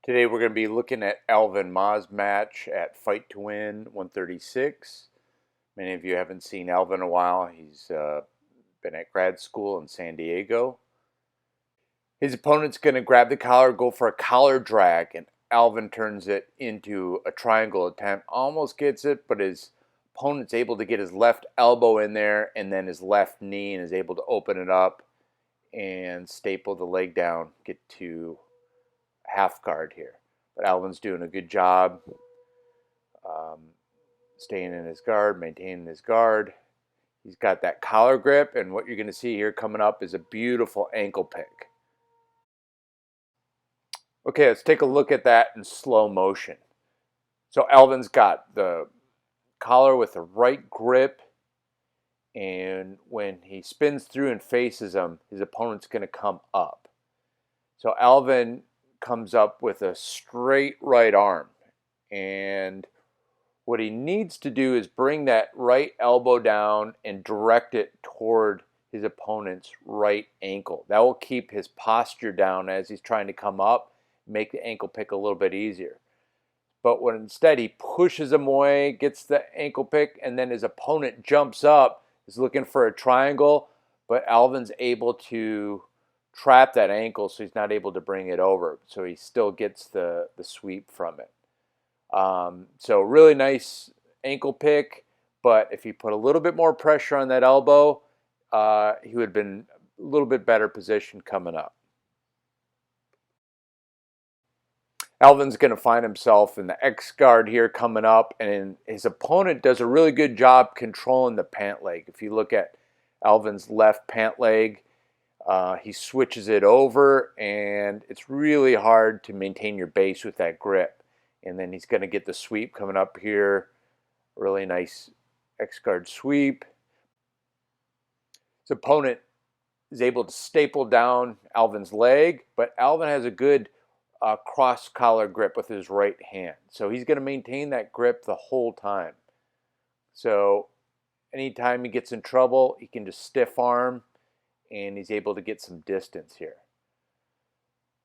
Today we're going to be looking at Alvin Ma's match at Fight to Win 136. Many of you haven't seen Alvin in a while. He's been at grad school in San Diego. His opponent's going to grab the collar, go for a collar drag, and Alvin turns it into a triangle attempt. Almost gets it, but his opponent's able to get his left elbow in there and then his left knee and is able to open it up and staple the leg down, get to half guard here. But Alvin's doing a good job staying in his guard, maintaining his guard. He's got that collar grip, and what you're going to see here coming up is a beautiful ankle pick. Okay, let's take a look at that in slow motion. So Alvin's got the collar with the right grip, and when he spins through and faces him, his opponent's going to come up. So Alvin comes up with a straight right arm, and what he needs to do is bring that right elbow down and direct it toward his opponent's right ankle. That will keep his posture down as he's trying to come up, make the ankle pick a little bit easier. But when instead he pushes him away, gets the ankle pick, and then his opponent jumps up, is looking for a triangle, but Alvin's able to trap that ankle so he's not able to bring it over. So he still gets the sweep from it. So really nice ankle pick, but if he put a little bit more pressure on that elbow, he would have been a little bit better positioned coming up. Alvin's going to find himself in the X guard here coming up, and his opponent does a really good job controlling the pant leg. If you look at Alvin's left pant leg, he switches it over, and it's really hard to maintain your base with that grip. And then he's going to get the sweep coming up here. Really nice X-guard sweep. His opponent is able to staple down Alvin's leg, but Alvin has a good cross-collar grip with his right hand. So he's going to maintain that grip the whole time. So anytime he gets in trouble, he can just stiff arm, and he's able to get some distance here.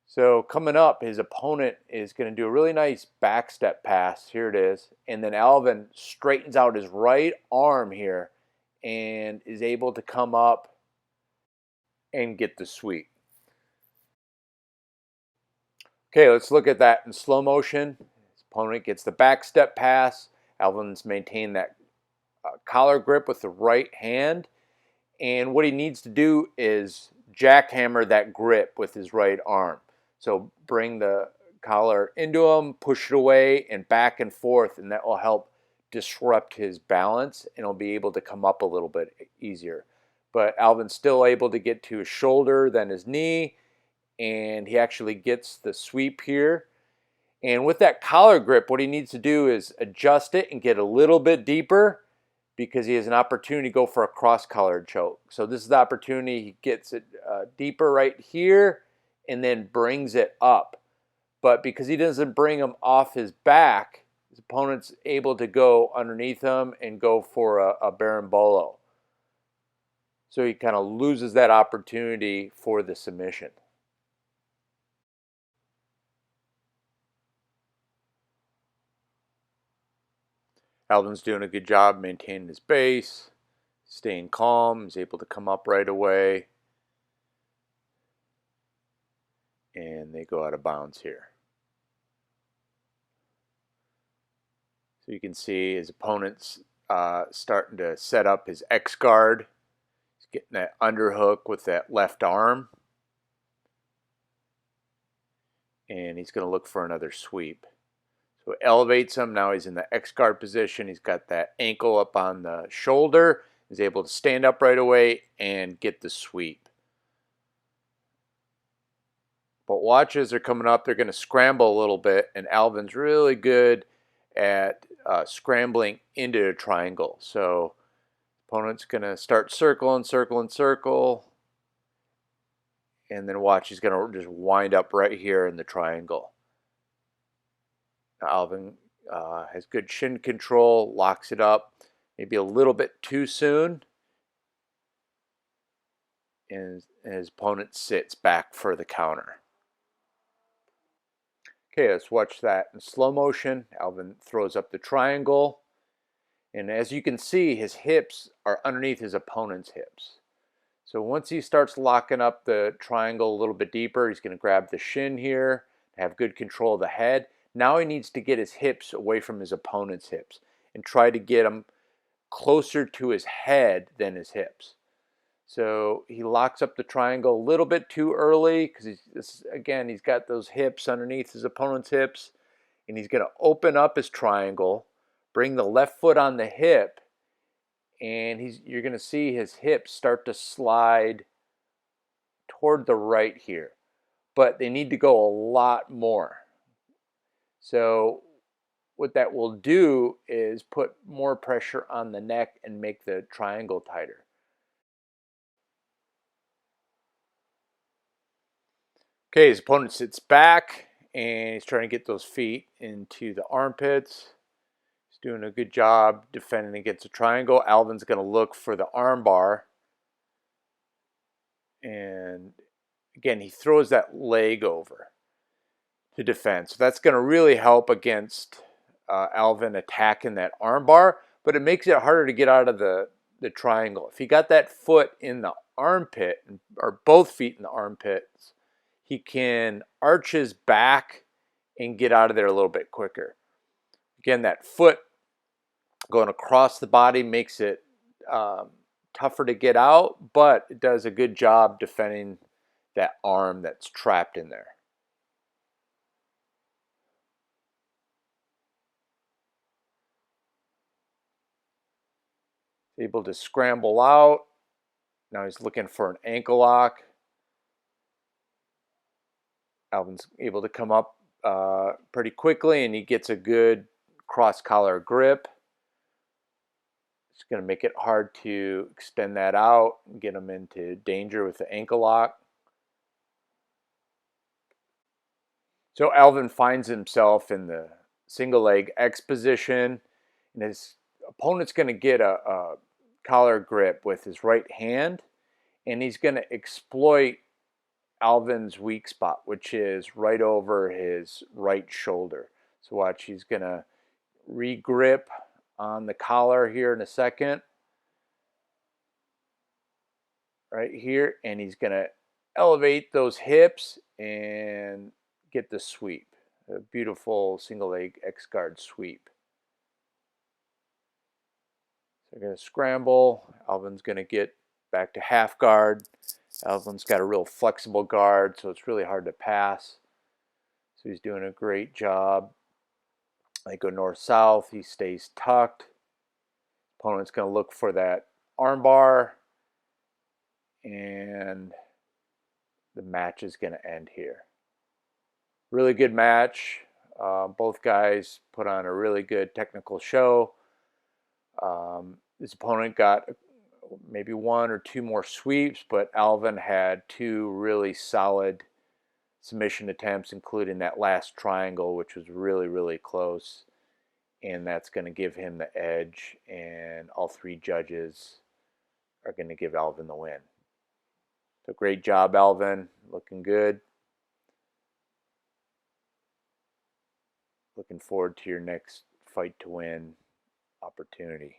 So coming up, his opponent is going to do a really nice back step pass. Here it is. And then Alvin straightens out his right arm here and is able to come up and get the sweep. Okay, let's look at that in slow motion. His opponent gets the back step pass. Alvin's maintained that collar grip with the right hand. And what he needs to do is jackhammer that grip with his right arm. So bring the collar into him, push it away, and back and forth, and that will help disrupt his balance, and he'll be able to come up a little bit easier. But Alvin's still able to get to his shoulder, then his knee, and he actually gets the sweep here. And with that collar grip, what he needs to do is adjust it and get a little bit deeper, because he has an opportunity to go for a cross-collared choke. So this is the opportunity. He gets it deeper right here and then brings it up. But because he doesn't bring him off his back, his opponent's able to go underneath him and go for a berimbolo. So he kind of loses that opportunity for the submission. Alvin's doing a good job maintaining his base, staying calm. He's able to come up right away. And they go out of bounds here. So you can see his opponent's starting to set up his X guard. He's getting that underhook with that left arm. And he's going to look for another sweep. So elevates him. Now he's in the X guard position. He's got that ankle up on the shoulder. He's able to stand up right away and get the sweep. But watch as they're coming up, they're going to scramble a little bit, and Alvin's really good at scrambling into a triangle. So opponent's going to start circling, and then watch, he's going to just wind up right here in the triangle. Now Alvin has good shin control, locks it up, maybe a little bit too soon, and his opponent sits back for the counter. Okay, let's watch that in slow motion. Alvin throws up the triangle. And as you can see, his hips are underneath his opponent's hips. So once he starts locking up the triangle a little bit deeper, he's going to grab the shin here, have good control of the head. Now he needs to get his hips away from his opponent's hips and try to get them closer to his head than his hips. So he locks up the triangle a little bit too early because he's got those hips underneath his opponent's hips, and he's going to open up his triangle, bring the left foot on the hip, and you're going to see his hips start to slide toward the right here, but they need to go a lot more. So what that will do is put more pressure on the neck and make the triangle tighter. Okay, his opponent sits back and he's trying to get those feet into the armpits. He's doing a good job defending against a triangle. Alvin's going to look for the arm bar. And again, he throws that leg over to defend. So that's going to really help against Alvin attacking that arm bar, but it makes it harder to get out of the triangle. If he got that foot in the armpit, or both feet in the armpits, he can arch his back and get out of there a little bit quicker. Again, that foot going across the body makes it tougher to get out, but it does a good job defending that arm that's trapped in there. Able to scramble out. Now he's looking for an ankle lock. Alvin's able to come up pretty quickly, and he gets a good cross-collar grip. It's going to make it hard to extend that out and get him into danger with the ankle lock. So Alvin finds himself in the single leg X position, and his opponent's going to get a collar grip with his right hand, and he's going to exploit Alvin's weak spot, which is right over his right shoulder. So watch, he's going to re-grip on the collar here in a second. Right here, and he's going to elevate those hips and get the sweep. A beautiful single leg X guard sweep. So they're going to scramble. Alvin's going to get back to half guard. Alvin's got a real flexible guard, so it's really hard to pass. So he's doing a great job. They go north-south. He stays tucked. Opponent's going to look for that arm bar, and the match is going to end here. Really good match. Both guys put on a really good technical show. His opponent got maybe one or two more sweeps, but Alvin had two really solid submission attempts, including that last triangle, which was really, really close. And that's going to give him the edge, and all three judges are going to give Alvin the win. So great job, Alvin. Looking good. Looking forward to your next fight to win opportunity.